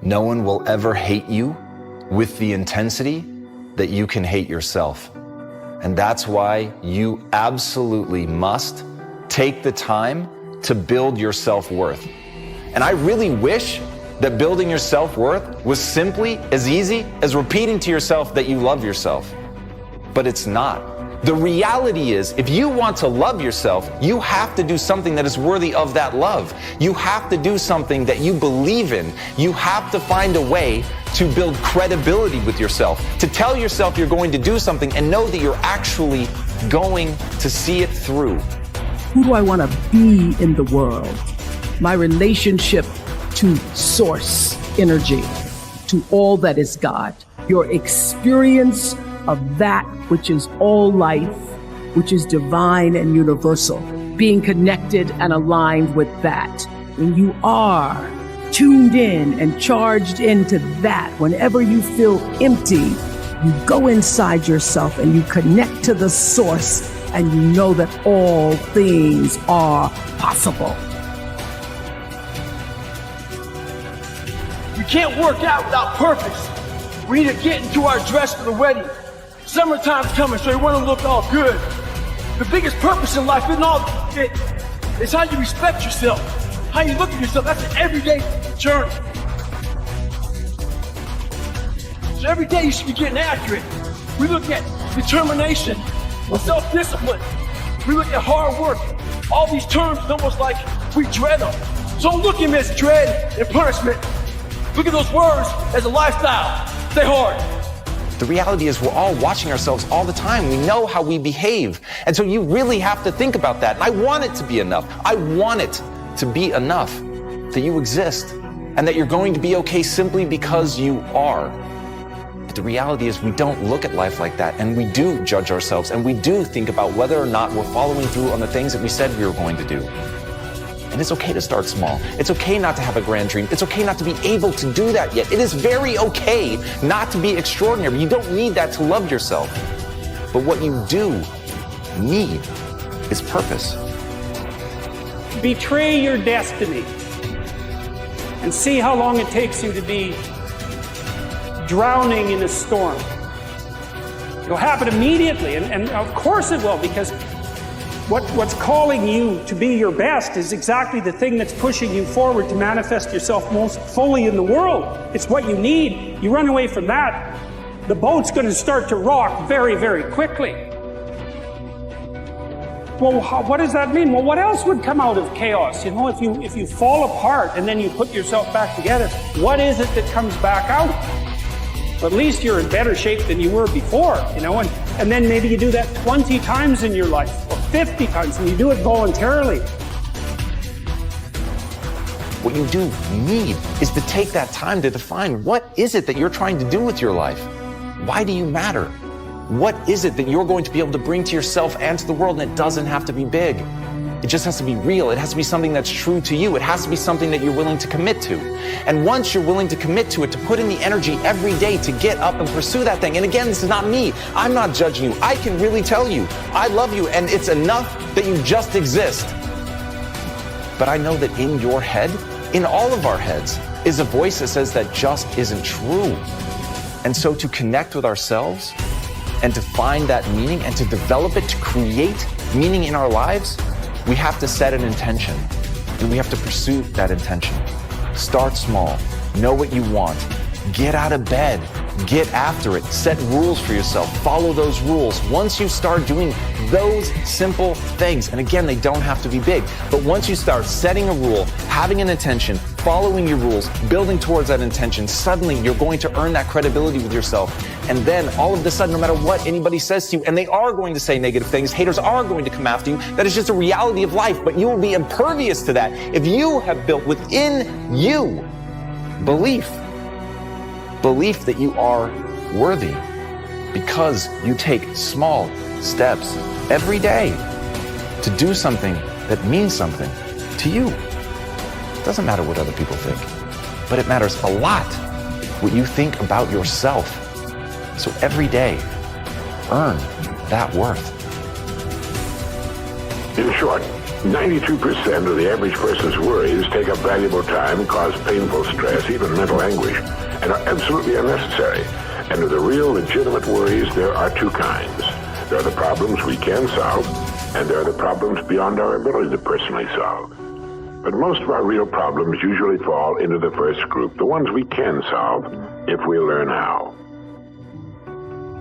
No one will ever hate you with the intensity that you can hate yourself. And that's why you absolutely must take the time to build your self-worth. And I really wish that building your self-worth was simply as easy as repeating to yourself that you love yourself. But it's not. The reality is, if you want to love yourself, you have to do something that is worthy of that love. You have to do something that you believe in. You have to find a way to build credibility with yourself, to tell yourself you're going to do something and know that you're actually going to see it through. Who do I want to be in the world? My relationship to source energy, to all that is God. Your experience of that which is all life, which is divine and universal, being connected and aligned with that. When you are tuned in and charged into that, whenever you feel empty, you go inside yourself and you connect to the source, and you know that all things are possible. We can't work out without purpose. We need to get into our dress for the wedding. Summertime's coming, so you want to look all good. The biggest purpose in life isn't all it. It's how you respect yourself, how you look at yourself. That's an everyday journey. So every day you should be getting after it. We look at determination, self-discipline. We look at hard work. All these terms, it's almost like we dread them. So don't look at them as dread and punishment. Look at those words as a lifestyle. Stay hard. The reality is we're all watching ourselves all the time. We know how we behave. And so you really have to think about that. And I want it to be enough. I want it to be enough that you exist and that you're going to be okay simply because you are. But the reality is we don't look at life like that, and we do judge ourselves, and we do think about whether or not we're following through on the things that we said we were going to do. And it's okay to start small. It's okay not to have a grand dream. It's okay not to be able to do that yet. It is very okay not to be extraordinary. You don't need that to love yourself. But what you do need is purpose. Betray your destiny and see how long it takes you to be drowning in a storm. It'll happen immediately, and of course it will, because what's calling you to be your best is exactly the thing that's pushing you forward to manifest yourself most fully in the world. It's what you need. You run away from that, the boat's going to start to rock very, very quickly. Well, what does that mean? Well, what else would come out of chaos? You know, if you fall apart and then you put yourself back together, what is it that comes back out? At least you're in better shape than you were before, you know, and then maybe you do that 20 times in your life, or 50 times, and you do it voluntarily. What you do need is to take that time to define what is it that you're trying to do with your life? Why do you matter? What is it that you're going to be able to bring to yourself and to the world? And it doesn't have to be big. It just has to be real. It has to be something that's true to you. It has to be something that you're willing to commit to. And once you're willing to commit to it, to put in the energy every day to get up and pursue that thing. And again, this is not me. I'm not judging you. I can really tell you, I love you, and it's enough that you just exist. But I know that in your head, in all of our heads, is a voice that says that just isn't true. And so to connect with ourselves and to find that meaning and to develop it, to create meaning in our lives, we have to set an intention, and we have to pursue that intention. Start small, know what you want, get out of bed, get after it, set rules for yourself, follow those rules. Once you start doing those simple things, and again, they don't have to be big, but once you start setting a rule, having an intention, following your rules, building towards that intention, suddenly you're going to earn that credibility with yourself. And then all of a sudden, no matter what anybody says to you, and they are going to say negative things, haters are going to come after you, that is just a reality of life, but you will be impervious to that if you have built within you belief that you are worthy, because you take small steps every day to do something that means something to you. It doesn't matter what other people think, but it matters a lot what you think about yourself. So every day, earn that worth. In short, 92% of the average person's worries take up valuable time, cause painful stress, even mental anguish, and are absolutely unnecessary. And of the real legitimate worries, there are two kinds. There are the problems we can solve, and there are the problems beyond our ability to personally solve. But most of our real problems usually fall into the first group, the ones we can solve if we learn how.